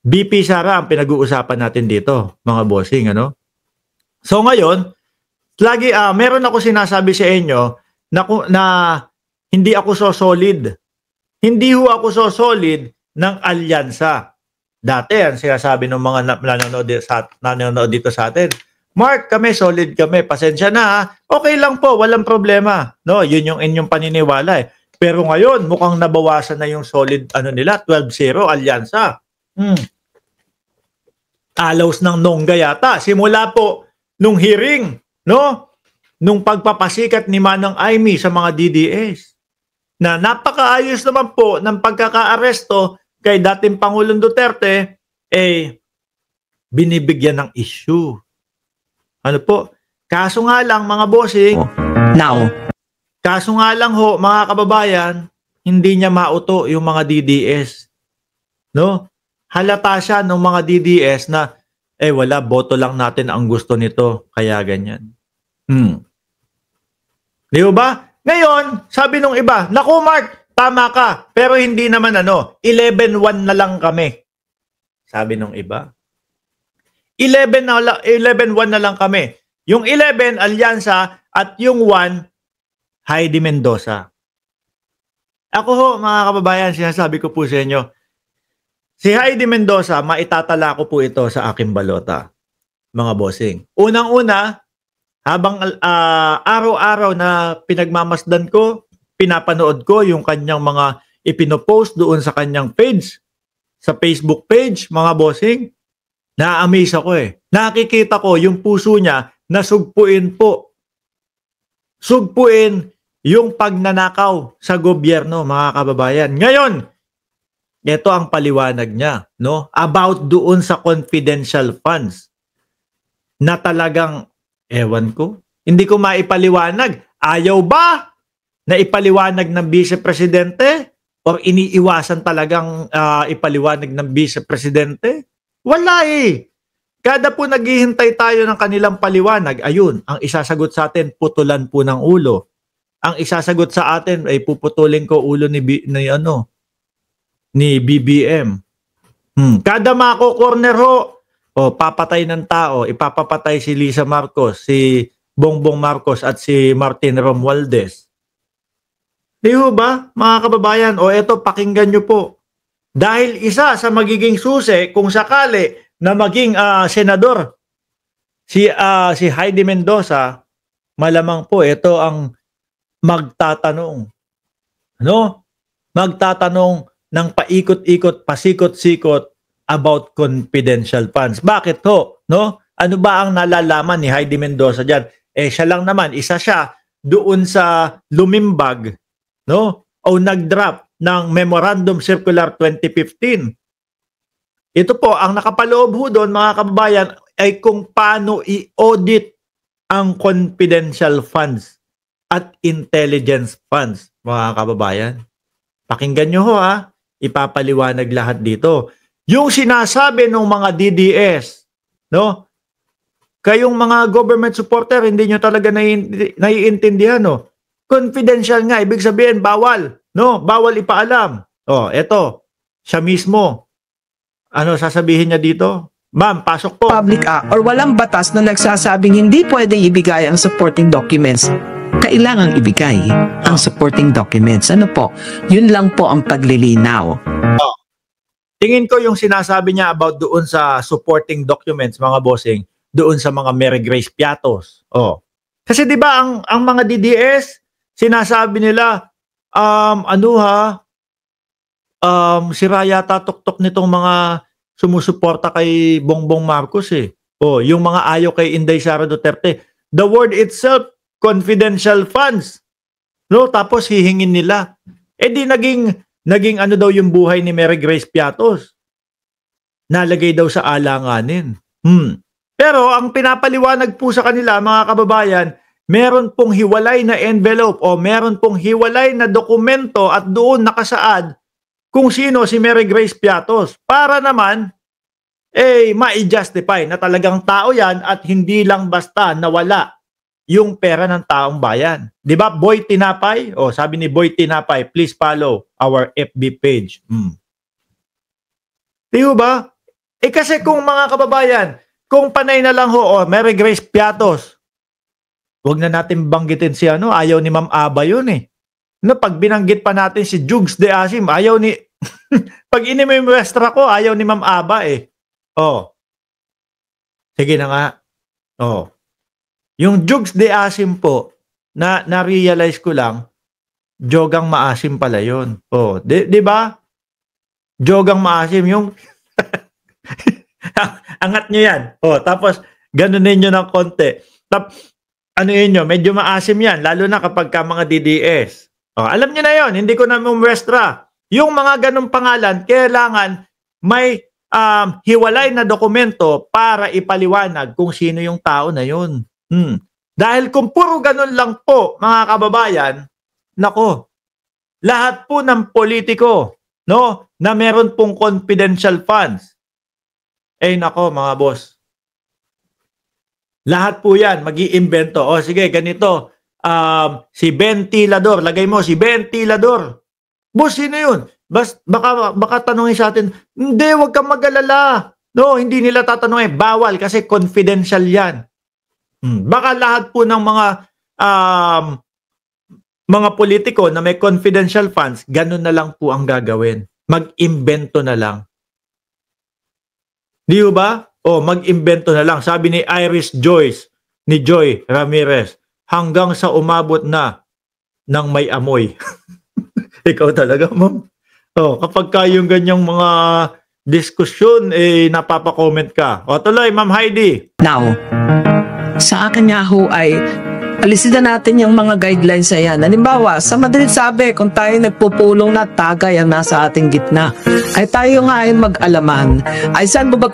BP Sara ang pinag-uusapan natin dito, mga bossing, ano? So ngayon, lagi meron ako sinasabi sa inyo na hindi ako so solid. Hindi ho ako so solid ng alyansa. Dati ang sinasabi ng mga nanonood dito sa atin, Mark, kami solid kami, pasensya na ha. Okay lang po, walang problema. No, yun yung inyong paniniwala eh. Pero ngayon, mukhang nabawasan na yung solid nila, 12-0 alyansa. Alaws ng nongga yata. Simula po nung hearing, no? Nung pagpapasikat ni Manang Aimee sa mga DDS. Na napakaayos naman po ng pagkaka-aresto kay dating Pangulong Duterte, binibigyan ng issue. Ano po? Kaso nga lang mga bossing, kaso nga lang ho mga kababayan, hindi niya mauto yung mga DDS. No? Halata siya ng mga DDS na wala, boto lang natin ang gusto nito, kaya ganyan. Di ba? Ngayon, sabi nung iba, naku Mark, tama ka, pero hindi naman 11-1 na lang kami. Sabi nung iba. 11-1 na lang kami. Yung 11, Alyansa, at yung 1, Heidi Mendoza. Ako ho, mga kababayan, sinasabi ko po sa inyo, si Heidi Mendoza, maitatala ko po ito sa aking balota, mga bossing. Unang-una, habang araw-araw na pinagmamasdan ko, pinapanood ko yung kanyang mga ipinopost doon sa kanyang page, sa Facebook page, mga bossing, na-amaze ako eh. Nakikita ko yung puso niya na sugpuin po. Sugpuin yung pagnanakaw sa gobyerno, mga kababayan. Ngayon, ito ang paliwanag niya, no? About doon sa confidential funds na talagang, ewan ko, hindi ko maipaliwanag. Ayaw ba na ipaliwanag ng Vice Presidente? Or iniiwasan talagang ipaliwanag ng Vice Presidente? Wala eh. Kada po naghihintay tayo ng kanilang paliwanag, ayun, ang isasagot sa atin, putulan po ng ulo. Ang isasagot sa atin ay puputulin ko ulo ni BBM. Kada mako-corner ho, papatay ng tao, ipapapatay si Lisa Marcos, si Bongbong Marcos at si Martin Romualdez. Di ho ba, mga kababayan? Eto, pakinggan nyo po. Dahil isa sa magiging susi kung sakali na maging senador si Heidi Mendoza, malamang po ito ang magtatanong. Magtatanong ng paikot-ikot, pasikot-sikot about confidential funds. Bakit ho? Ano ba ang nalalaman ni Heidi Mendoza diyan? Siya lang naman, isa siya doon sa lumimbag, o nag-draft ng Memorandum Circular 2015. Ito po, ang nakapaloob ho doon, mga kababayan, ay kung paano i-audit ang confidential funds at intelligence funds, mga kababayan. Pakinggan nyo ho ipapaliwanag lahat dito. Yung sinasabi ng mga DDS, kayong mga government supporter, hindi nyo talaga naiintindihan, confidential nga, ibig sabihin, bawal. Bawal ipaalam. Eto, siya mismo. Ano sasabihin niya dito? Ma'am, pasok po. Public Act or walang batas na nagsasabing hindi pwedeng ibigay ang supporting documents. Kailangang ibigay ang supporting documents. Ano po? Yun lang po ang paglilinaw. Tingin ko yung sinasabi niya about doon sa supporting documents, mga bossing, doon sa mga Mary Grace Piatos. Kasi 'di ba ang mga DDS sinasabi nila sira yata tuktok nitong mga sumusuporta kay Bongbong Marcos eh. Yung mga ayaw kay Inday Sara Duterte. The word itself, confidential funds. Tapos hihingin nila. Di naging ano daw yung buhay ni Mary Grace Piatos. Nalagay daw sa alanganin. Pero ang pinapaliwanag po sa kanila, mga kababayan, meron pong hiwalay na envelope o meron pong hiwalay na dokumento at doon nakasaad kung sino si Mary Grace Piatos para naman ma-justify na talagang tao yan at hindi lang basta nawala yung pera ng taong bayan. 'Di ba? Boy Tinapay, sabi ni Boy Tinapay, please follow our FB page. Di ba? Kasi kung mga kababayan, kung panay na lang ho, Mary Grace Piatos, wag na natin banggitin si ayaw ni Ma'am Aba yun eh. No, pag binanggit pa natin si Jugs de Asim, ayaw ni, pag inimimwestra ko, ayaw ni Ma'am Aba eh. Oh. Sige na nga. Oh. Yung Jugs de Asim po, na-realize ko lang, Jogang Maasim pala yun. Oh, di ba? Jogang Maasim, yung angat nyo yan. Oh, tapos, ganunin nyo ng konti. Ano yun nyo, medyo maasim yan, lalo na kapag ka mga DDS. Oh, alam nyo na yon, hindi ko na mumwestra. Yung mga ganong pangalan, kailangan may hiwalay na dokumento para ipaliwanag kung sino yung tao na yun. Dahil kung puro ganon lang po, mga kababayan, nako, lahat po ng politiko, no, na meron pong confidential funds, nako mga boss, lahat po yan, mag-iimbento. O sige, ganito, si Ben Tilador, lagay mo, si Ben Tilador. Boss, sino yun? Baka tanongin sa atin, hindi, wag kang mag-alala. No, hindi nila tatanungin, bawal kasi confidential yan. Baka lahat po ng mga politiko na may confidential funds, ganun na lang po ang gagawin. Mag-imbento na lang. Di ba? O, mag-imbento na lang. Sabi ni Iris Joyce, ni Joy Ramirez, hanggang sa umabot na ng may amoy. Ikaw talaga, ma'am. O, kapag kayong ganyang mga diskusyon, napapa-comment ka. O, tuloy, Ma'am Heidi. Now, sa akin nga ho ay alisin na natin yung mga guidelines na yan. Halimbawa, sa Madrid sabi, kung tayo nagpupulong na tagay ang nasa ating gitna, ay tayo nga ay mag-alaman. Ay saan mo ba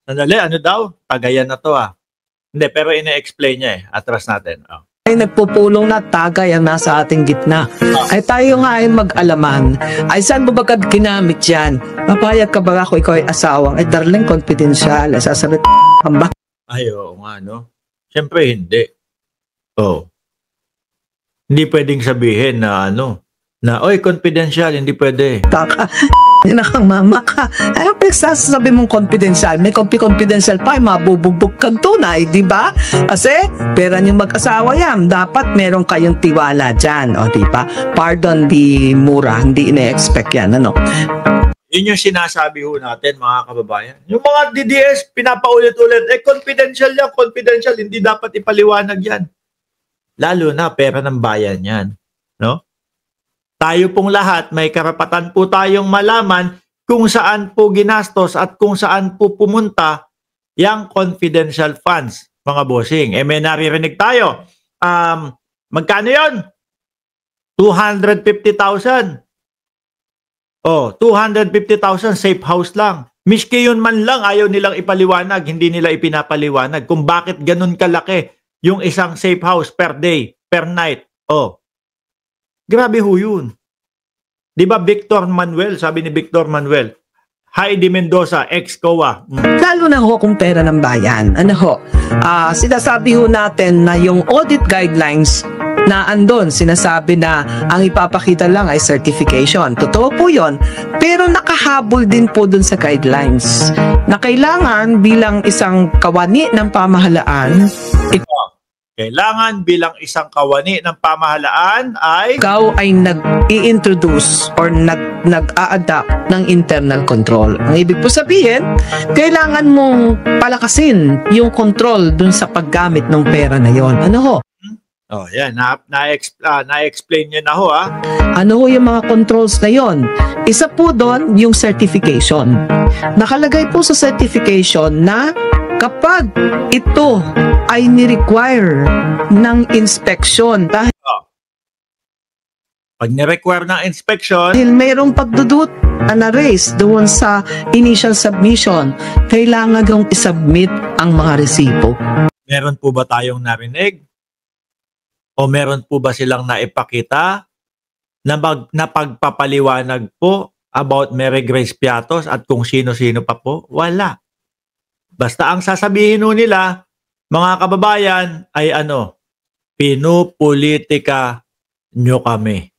Sandali, ano daw? Tagayan na to Hindi, pero ina-explain niya Atras natin. ay nagpupulong na tagay ang nasa ating gitna, ay tayo nga ay mag-alaman. Ay saan mo ba ginamit yan? Papayag ka ba ako, ikaw ay asawang? Ay darling, confidential. Ay sasabi, ba? Ay, oo nga, no? Siyempre, hindi. Oh. Hindi pwedeng sabihin na oy, confidential, hindi pwede. Taka, nakang mama ka. Ay, pagsasabi mong confidential, may confidential pa, mabubugbog kang tunay, di ba? Kasi, pera niyong mag-asawa yan, dapat meron kayong tiwala dyan, o di ba? Pardon di mura, hindi ina-expect yan, Yun yung sinasabi ho natin, mga kababayan. Yung mga DDS, pinapaulit-ulit, confidential yan, confidential, hindi dapat ipaliwanag yan. Lalo na, pera ng bayan yan. No? Tayo pong lahat, may karapatan po tayong malaman kung saan po ginastos at kung saan po pumunta yung confidential funds, mga bossing. May naririnig tayo. Magkano yun? 250,000. 250,000 safe house lang. Miski yun man lang, ayaw nilang ipaliwanag, hindi nila ipinapaliwanag kung bakit ganun kalaki yung isang safe house per day, per night. Grabe ho yun. Di ba Victor Manuel, sabi ni Victor Manuel, Heidi Mendoza, ex-COA. Lalo na ho kung pera ng bayan. Sinasabi ho natin na yung audit guidelines na andon, sinasabi na ang ipapakita lang ay certification. Totoo po yun. Pero nakahabol din po dun sa guidelines na kailangan bilang isang kawani ng pamahalaan, kailangan bilang isang kawani ng pamahalaan ay ikaw ay nag-i-introduce or nag-a-adapt ng internal control. Ang ibig po sabihin, kailangan mong palakasin yung control dun sa paggamit ng pera na yon. Yan. Na-explain nyo na ho, Ano yung mga controls na yon? Isa po doon, yung certification. Nakalagay po sa certification na kapag ito ay ni-require ng inspection dahil pag ni-require ng inspection, mayroong pagdudut na raise doon sa initial submission, kailangan gong isubmit ang mga resibo. Meron po ba tayong narinig? O meron po ba silang naipakita na pagpapaliwanag po about Mary Grace Piatos at kung sino-sino pa po? Wala. Basta ang sasabihin nila, mga kababayan, ay pinupolitika nyo kami.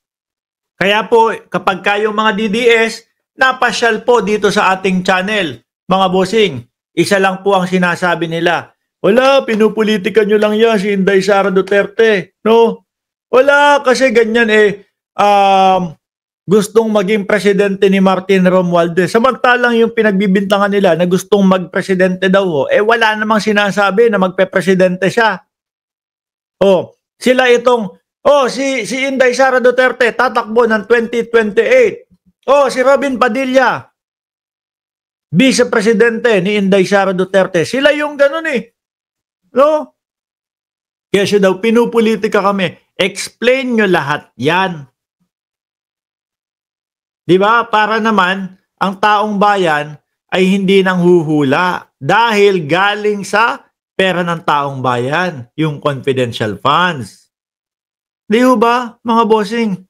Kaya po, kapag kayong mga DDS, napasyal po dito sa ating channel, mga bossing, isa lang po ang sinasabi nila. Wala, pinupolitika nyo lang yan si Inday Sara Duterte. No? Wala, kasi ganyan gustong maging presidente ni Martin Romualdez. Samantalang yung pinagbibintangan nila na gustong magpresidente daw, wala namang sinasabi na magpe-presidente siya. Sila itong, si Inday Sara Duterte tatakbo ng 2028. Si Robin Padilla, vice-presidente ni Inday Sara Duterte. Sila yung ganun No? Kaya siya daw, pinupolitika kami. Explain nyo lahat yan. Diba? Para naman, ang taong bayan ay hindi nang huhula dahil galing sa pera ng taong bayan, yung confidential funds. Di ba, mga bossing?